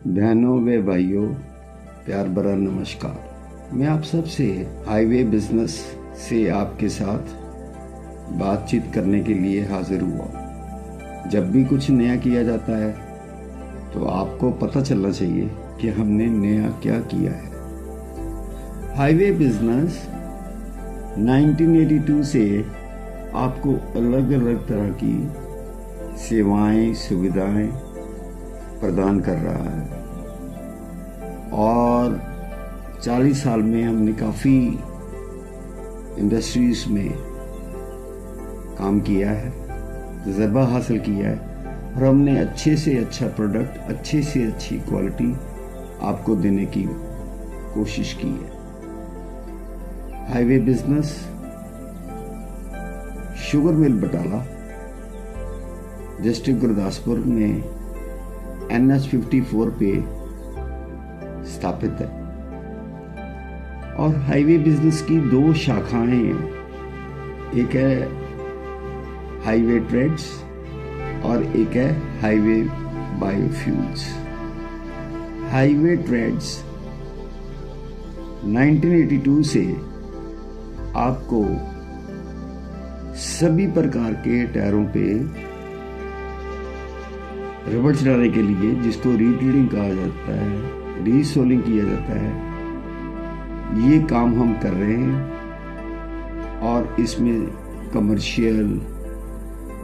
बहनों व भाइयों, प्यार भरा नमस्कार। मैं आप सबसे हाईवे बिजनेस से आपके साथ बातचीत करने के लिए हाजिर हुआ। जब भी कुछ नया किया जाता है तो आपको पता चलना चाहिए कि हमने नया क्या किया है। हाईवे बिजनेस 1982 से आपको अलग अलग तरह की सेवाएं सुविधाएं प्रदान कर रहा है और 40 साल में हमने काफ़ी इंडस्ट्रीज में काम किया है, तजर्बा हासिल किया है और हमने अच्छे से अच्छा प्रोडक्ट, अच्छे से अच्छी क्वालिटी आपको देने की कोशिश की है। Highway business sugar mill Batala district Gurdaspur में NH 54 पे स्थापित है और हाईवे बिजनेस की 2 शाखाएं हैं। एक है हाईवे ट्रेड्स और एक है हाईवे बायोफ्यूल्स। हाईवे ट्रेड्स 1982 से आपको सभी प्रकार के टायरों पे रबड़ चढ़ाने के लिए, जिसको रीटीडिंग कहा जाता है, रीसोलिंग किया जाता है, ये काम हम कर रहे हैं। और इसमें commercial,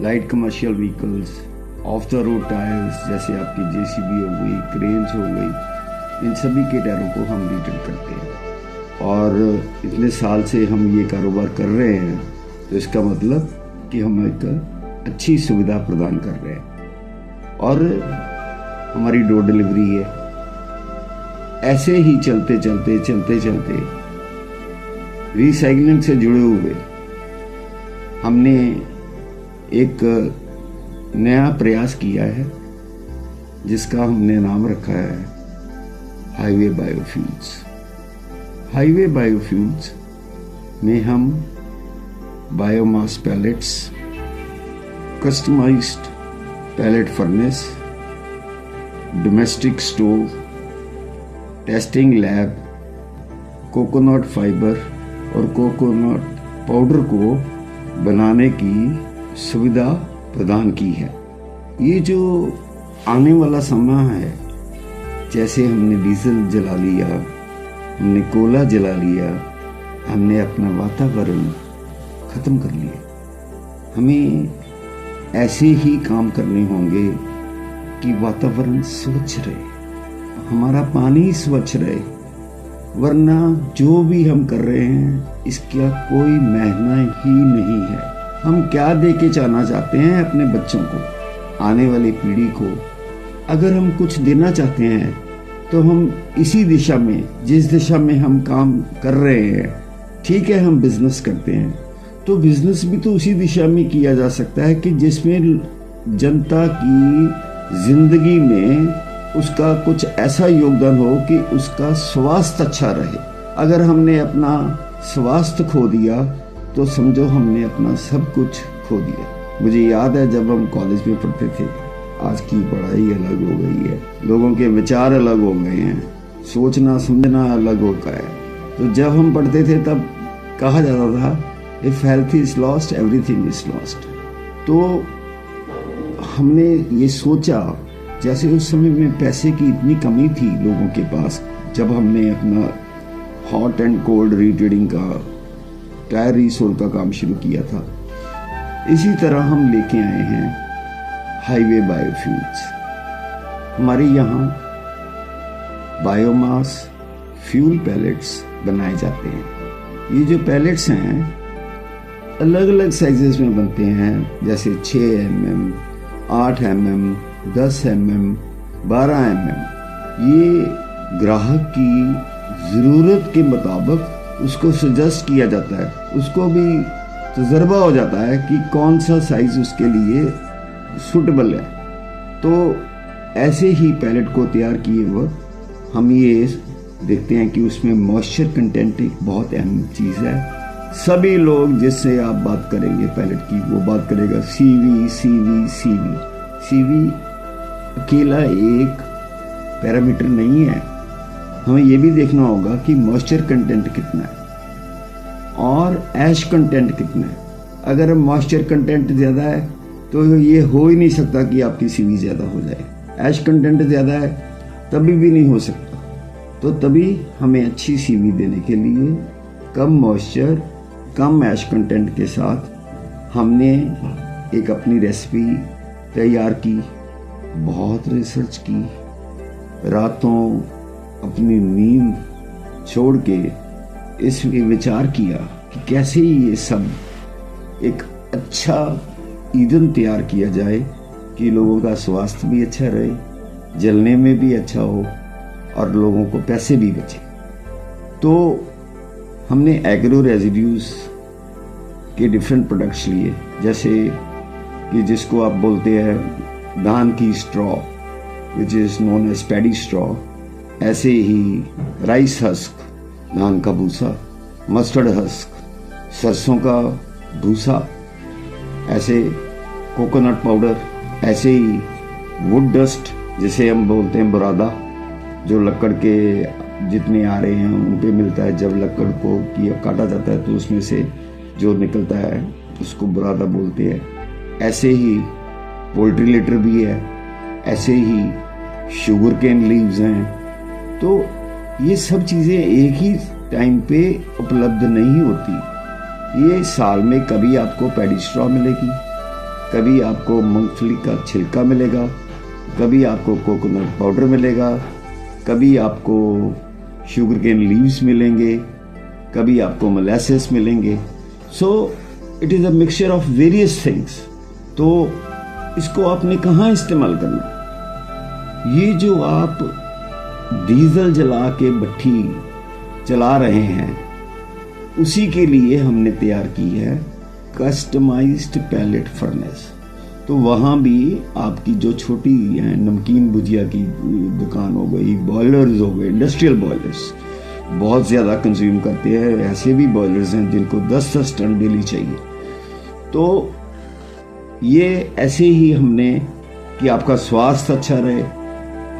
light commercial vehicles, of the road tyres जैसे आपकी JCB हो गई, क्रेन्स हो गई, इन सभी के टायरों को हम रीटेल करते हैं। और इतने साल से हम ये कारोबार कर रहे हैं तो इसका मतलब कि हम एक अच्छी सुविधा प्रदान कर रहे हैं और हमारी डोर डिलीवरी है। ऐसे ही चलते चलते रिसाइकलिंग से जुड़े हुए हमने एक नया प्रयास किया है जिसका हमने नाम रखा है हाईवे बायोफ्यूल्स। हाईवे बायोफ्यूल्स में हम biomass pellets, customised pellet furnace, domestic stove, testing lab, coconut fibre और कोकोनट पाउडर को बनाने की सुविधा प्रदान की है। ये जो आने वाला समय है, जैसे हमने डीजल जला लिया, हमने कोयला जला लिया, हमने अपना वातावरण खत्म कर लिया, हमें ऐसे ही काम करने होंगे कि वातावरण स्वच्छ रहे, हमारा पानी स्वच्छ रहे, वरना जो भी हम कर रहे हैं इसका कोई मायना ही नहीं है। हम क्या दे के जाना चाहते हैं अपने बच्चों को, आने वाली पीढ़ी को? अगर हम कुछ देना चाहते हैं तो हम इसी दिशा में, जिस दिशा में हम काम कर रहे हैं, ठीक है, हम बिजनेस करते हैं तो बिजनेस भी तो उसी दिशा में किया जा सकता है कि जिसमें जनता की जिंदगी में उसका कुछ ऐसा योगदान हो कि उसका स्वास्थ्य अच्छा रहे। अगर हमने अपना स्वास्थ्य खो दिया तो समझो हमने अपना सब कुछ खो दिया। मुझे याद है जब हम कॉलेज में पढ़ते थे, आज की पढ़ाई अलग हो गई है, लोगों के विचार अलग हो गए हैं, सोचना समझना अलग हो गया है। तो जब हम पढ़ते थे तब कहा जाता था If health is lost, everything is lost। तो हमने ये सोचा, जैसे उस समय में पैसे की इतनी कमी थी लोगों के पास, जब हमने अपना हॉट एंड कोल्ड रीट्रेडिंग का, टायर रीसोल का काम शुरू किया था, इसी तरह हम लेके आए हैं हाईवे बायोफ्यूल्स। हमारे यहाँ बायोमास फ्यूल पैलेट्स बनाए जाते हैं। ये जो पैलेट्स हैं अलग अलग साइजेस में बनते हैं, जैसे 6 mm, 8 mm, 10 mm, 12 mm। ये ग्राहक की ज़रूरत के मुताबिक उसको सजेस्ट किया जाता है, उसको भी तजर्बा हो जाता है कि कौन सा साइज उसके लिए सूटेबल है। तो ऐसे ही पैलेट को तैयार किए वक्त हम ये देखते हैं कि उसमें मॉइस्चर कंटेंट एक बहुत अहम चीज़ है। सभी लोग जिससे आप बात करेंगे पैलेट की, वो बात करेगा CV। CV अकेला एक पैरामीटर नहीं है। हमें ये भी देखना होगा कि मॉइस्चर कंटेंट कितना है और ऐश कंटेंट कितना है। अगर मॉइस्चर कंटेंट ज़्यादा है तो ये हो ही नहीं सकता कि आपकी सीवी ज़्यादा हो जाए। ऐश कंटेंट ज़्यादा है तभी भी नहीं हो सकता। तो तभी हमें अच्छी सीवी देने के लिए कम मॉइस्चर कम ऐश कंटेंट के साथ हमने एक अपनी रेसिपी तैयार की, बहुत रिसर्च की, रातों अपनी नींद छोड़ के इस विचार किया कि कैसे ये सब एक अच्छा ईंधन तैयार किया जाए कि लोगों का स्वास्थ्य भी अच्छा रहे, जलने में भी अच्छा हो और लोगों को पैसे भी बचे। तो हमने एग्रो रेजिड्यूज के डिफरेंट प्रोडक्ट्स लिए, जैसे कि जिसको आप बोलते हैं धान की straw which is known as paddy straw, ऐसे ही राइस हस्क धान का भूसा, मस्टर्ड हस्क सरसों का भूसा, ऐसे कोकोनट पाउडर, ऐसे ही वुड डस्ट जिसे हम बोलते हैं बुरादा, जो लकड़ के जितने आ रहे हैं उन पे मिलता है। जब लकड़ को काटा जाता है तो उसमें से जो निकलता है उसको बुरादा बोलते हैं। ऐसे ही पोल्ट्री लिटर भी है, ऐसे ही शुगर केन लीव्स हैं। तो ये सब चीज़ें एक ही टाइम पे उपलब्ध नहीं होती। ये साल में कभी आपको पैडी स्ट्रॉ मिलेगी, कभी आपको मूंगफली का छिलका मिलेगा, कभी आपको कोकोनट पाउडर मिलेगा, कभी आपको शुगर केन लीव्स मिलेंगे, कभी आपको मोलासेस मिलेंगे। So it is a mixture of various things. तो इसको आपने कहाँ इस्तेमाल करना? ये जो आप डीजल जला के भट्टी चला रहे हैं उसी के लिए हमने तैयार की है कस्टमाइज्ड पैलेट फर्नेस। तो वहाँ भी आपकी जो छोटी नमकीन भुजिया की दुकान हो गई, बॉयलर्स हो गए, इंडस्ट्रियल बॉयलर्स बहुत ज़्यादा कंज्यूम करते हैं। ऐसे भी बॉयलर्स हैं जिनको 10-10 टन डेली चाहिए। तो ये ऐसे ही हमने कि आपका स्वास्थ्य अच्छा रहे,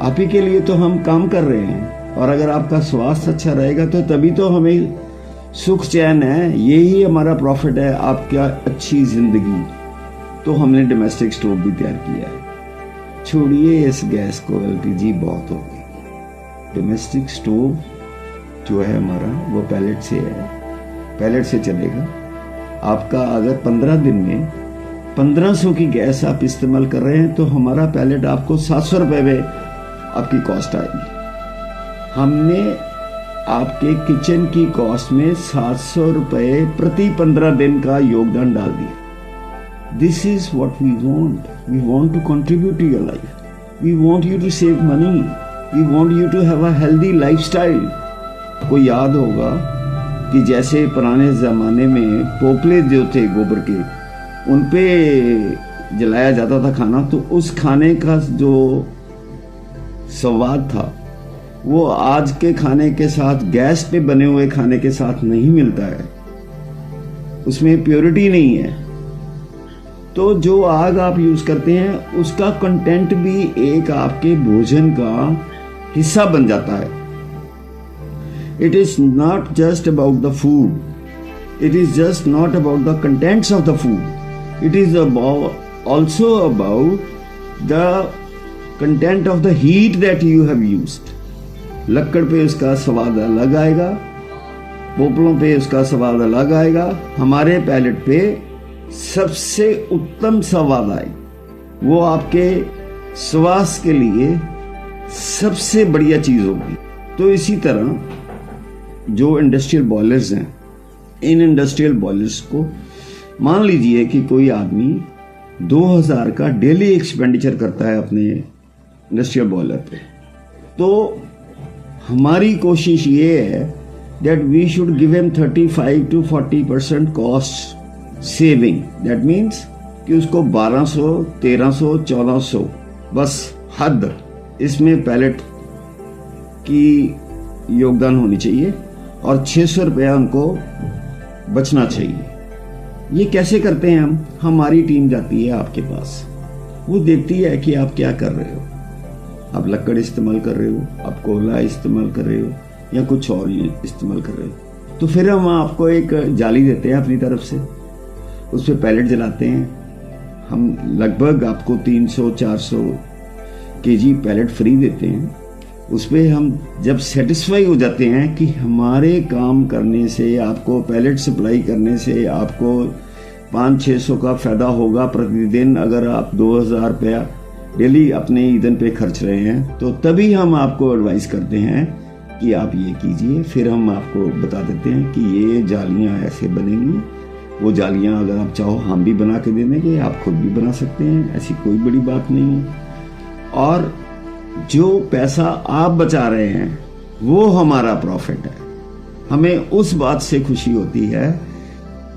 आप ही के लिए तो हम काम कर रहे हैं। और अगर आपका स्वास्थ्य अच्छा रहेगा तो तभी तो हमें सुख चैन है, यही हमारा प्रॉफिट है, आपका अच्छी जिंदगी। तो हमने डोमेस्टिक स्टोव भी तैयार किया है। छोड़िए इस गैस को, एलपीजी बहुत हो गई। डोमेस्टिक स्टोव जो है हमारा वो पैलेट से है, पैलेट से चलेगा। आपका अगर 15 दिन में 1500 की गैस आप इस्तेमाल कर रहे हैं तो हमारा पैलेट आपको 700 रुपये में आपकी कॉस्ट आएगी। हमने आपके किचन की कॉस्ट में 700 रुपये प्रति 15 दिन का योगदान डाल दिया। This is what we want. We want to contribute to your life. We want you to save money. We want you to have a healthy lifestyle. आपको याद होगा कि जैसे पुराने ज़माने में पोपले जो थे गोबर के, उन पे जलाया जाता था खाना, तो उस खाने का जो स्वाद था वो आज के खाने के साथ, गैस पे बने हुए खाने के साथ नहीं मिलता है। उसमें प्योरिटी नहीं है। तो जो आग आप यूज करते हैं उसका कंटेंट भी एक आपके भोजन का हिस्सा बन जाता है। It is not just about the food, it is just not about the contents of the food, it is also about the content of the heat that you have used. लकड़ पे उसका स्वाद अलग आएगा, पोपलों पे उसका स्वाद अलग आएगा, हमारे पैलेट पे सबसे उत्तम स्वाद आए। वो आपके स्वास्थ्य के लिए सबसे बढ़िया चीज होगी। तो इसी तरह जो इंडस्ट्रियल बॉयलर्स हैं, इन इंडस्ट्रियल बॉयलर्स को मान लीजिए कि कोई आदमी 2000 का डेली एक्सपेंडिचर करता है अपने इंडस्ट्रियल बॉयलर पे, तो हमारी कोशिश ये है that we should give him 35 to 40% cost saving. That means कि उसको 1200, 1300, 1400 बस हद इसमें पैलेट की योगदान होनी चाहिए और 600 रुपया उनको बचना चाहिए। ये कैसे करते हैं हम? हमारी टीम जाती है आपके पास, वो देखती है कि आप क्या कर रहे हो, आप लकड़ इस्तेमाल कर रहे हो, आप कोयला इस्तेमाल कर रहे हो या कुछ और इस्तेमाल कर रहे हो, तो फिर हम आपको एक जाली देते हैं अपनी तरफ से, उस पर पैलेट जलाते हैं। हम लगभग आपको 300-400 केजी पैलेट फ्री देते हैं। उस पर हम जब सेटिस्फाई हो जाते हैं कि हमारे काम करने से, आपको पैलेट सप्लाई करने से आपको 500-600 का फ़ायदा होगा प्रतिदिन, अगर आप 2000 रुपया डेली अपने ईंधन पे खर्च रहे हैं, तो तभी हम आपको एडवाइस करते हैं कि आप ये कीजिए। फिर हम आपको बता देते हैं कि ये जालियाँ ऐसे बनेंगी, वो जालियाँ अगर आप चाहो हम भी बना के दे देंगे, आप खुद भी बना सकते हैं, ऐसी कोई बड़ी बात नहीं है। और जो पैसा आप बचा रहे हैं वो हमारा प्रॉफिट है। हमें उस बात से खुशी होती है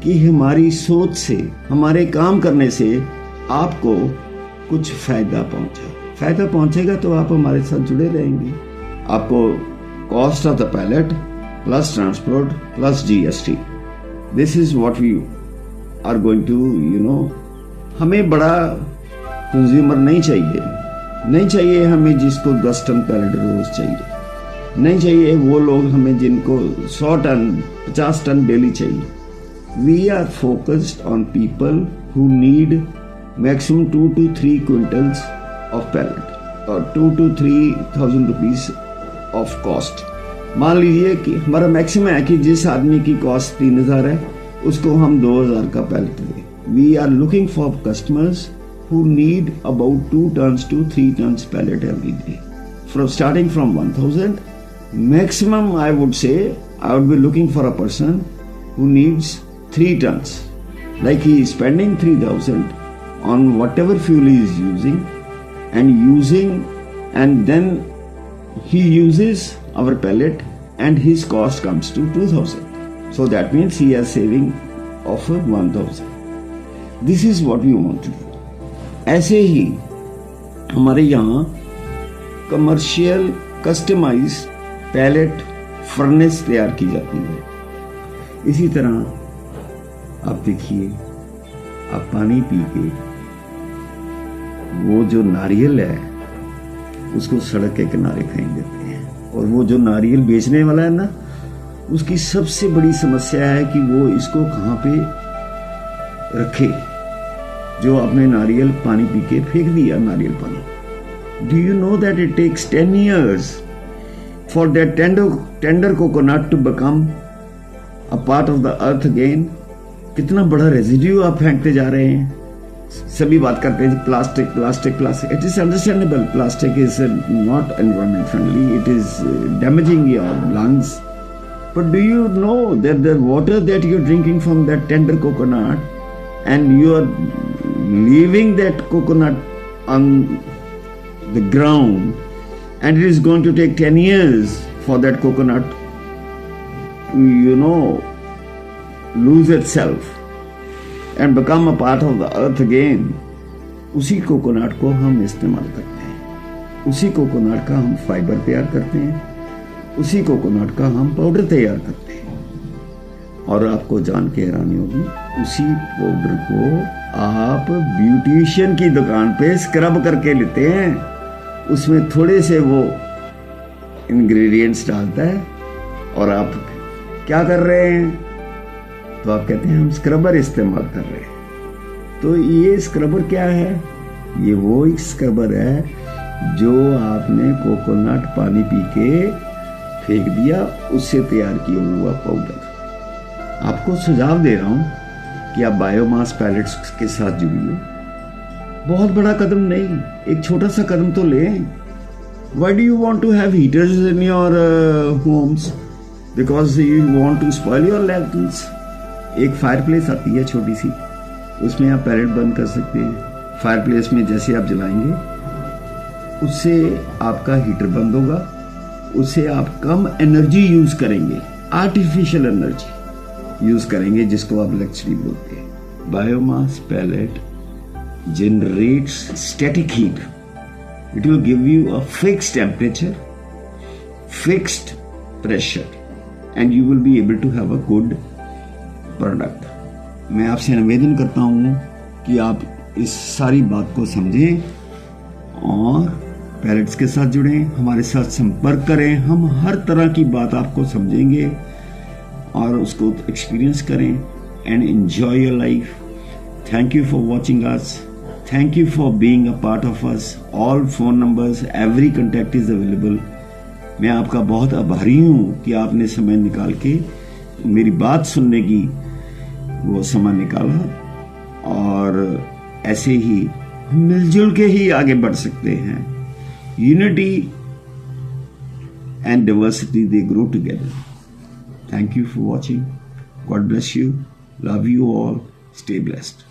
कि हमारी सोच से, हमारे काम करने से आपको कुछ फायदा पहुंचेगा तो आप हमारे साथ जुड़े रहेंगे। आपको cost of the pellet plus transport plus GST, this is what we are going to हमें बड़ा कंज्यूमर नहीं चाहिए हमें जिसको 10 टन पैलेट रोज चाहिए, नहीं चाहिए वो लोग हमें जिनको 100 टन 50 टन डेली चाहिए। We are focused on people who need maximum 2 to 3 quintals of pellet और 2 to 3,000 रुपीज ऑफ कॉस्ट। मान लीजिए कि हमारा मैक्सिमम है कि जिस आदमी की कॉस्ट 3000 है उसको हम 2000 का पैलेट दें। We are looking for customers who need about 2 tons to 3 tons pellet every day. Starting from 1000, maximum I would say I would be looking for a person who needs 3 tons. Like he is spending 3000 on whatever fuel he is using and then he uses our pellet and his cost comes to 2000. So that means he is saving of 1000. This is what we want to do. ऐसे ही हमारे यहाँ commercial customise palette furnace तैयार की जाती है। इसी तरह आप देखिए, आप पानी पी के वो जो नारियल है उसको सड़क के किनारे फेंक देते हैं, और वो जो नारियल बेचने वाला है ना, उसकी सबसे बड़ी समस्या है कि वो इसको कहाँ पे रखे। जो आपने नारियल पानी पी के फेंक दिया, नारियल पानी, do you know that it takes 10 years for that tender coconut to become a part of the earth again. कितना बड़ा रेजिड्यू आप फेंकते जा रहे हैं। सभी बात करते हैं plastic. It is understandable, plastic is not environment friendly, it is damaging your lungs, but do you know that the water that you are drinking from that tender coconut and you are leaving that coconut on the ground and it is going to take 10 years for that coconut to lose itself and become a part of the earth again. उसी coconut को हम इस्तेमाल करते हैं, उसी coconut का हम fibre तैयार करते हैं, उसी कोकोनट का हम पाउडर तैयार करते हैं। और आपको जान के हैरानी होगी, उसी पाउडर को आप ब्यूटिशियन की दुकान पे स्क्रब करके लेते हैं, उसमें थोड़े से वो इंग्रेडिएंट्स डालता है और आप क्या कर रहे हैं, तो आप कहते हैं हम स्क्रबर इस्तेमाल कर रहे हैं। तो ये स्क्रबर क्या है? ये वो एक स्क्रबर है जो आपने कोकोनट पानी पी के फेंक दिया, उससे तैयार किया हुआ पाउडर। आपको सुझाव दे रहा हूं कि आप बायोमास पैलेट्स के साथ जुड़िए। बहुत बड़ा कदम नहीं, एक छोटा सा कदम तो लें। Why do you want to have heaters in your homes? Because you want to spoil your lentils. एक फायरप्लेस आती है छोटी सी, उसमें आप पैलेट बंद कर सकते हैं। फायरप्लेस में जैसे आप जलाएंगे उससे आपका हीटर बंद होगा, उससे आप कम एनर्जी यूज करेंगे, आर्टिफिशियल एनर्जी यूज करेंगे, जिसको आप इलेक्ट्रिसिटी बोलते हैं। Biomass pellet generates static heat. It will give you a fixed temperature, fixed pressure, and you will be able to have a good product. मैं आपसे निवेदन करता हूँ कि आप इस सारी बात को समझें और पैलेट्स के साथ जुड़ें, हमारे साथ संपर्क करें। हम हर तरह की बात आपको समझेंगे और उसको एक्सपीरियंस करें and enjoy your life. Thank you for watching us, thank you for being a part of us. All phone numbers, every contact is available. मैं आपका बहुत आभारी हूँ कि आपने समय निकाल के मेरी बात सुनने की वो समय निकाला, और ऐसे ही मिलजुल के ही आगे बढ़ सकते हैं। Unity and diversity they grow together. Thank you for watching. God bless you, love you all, stay blessed.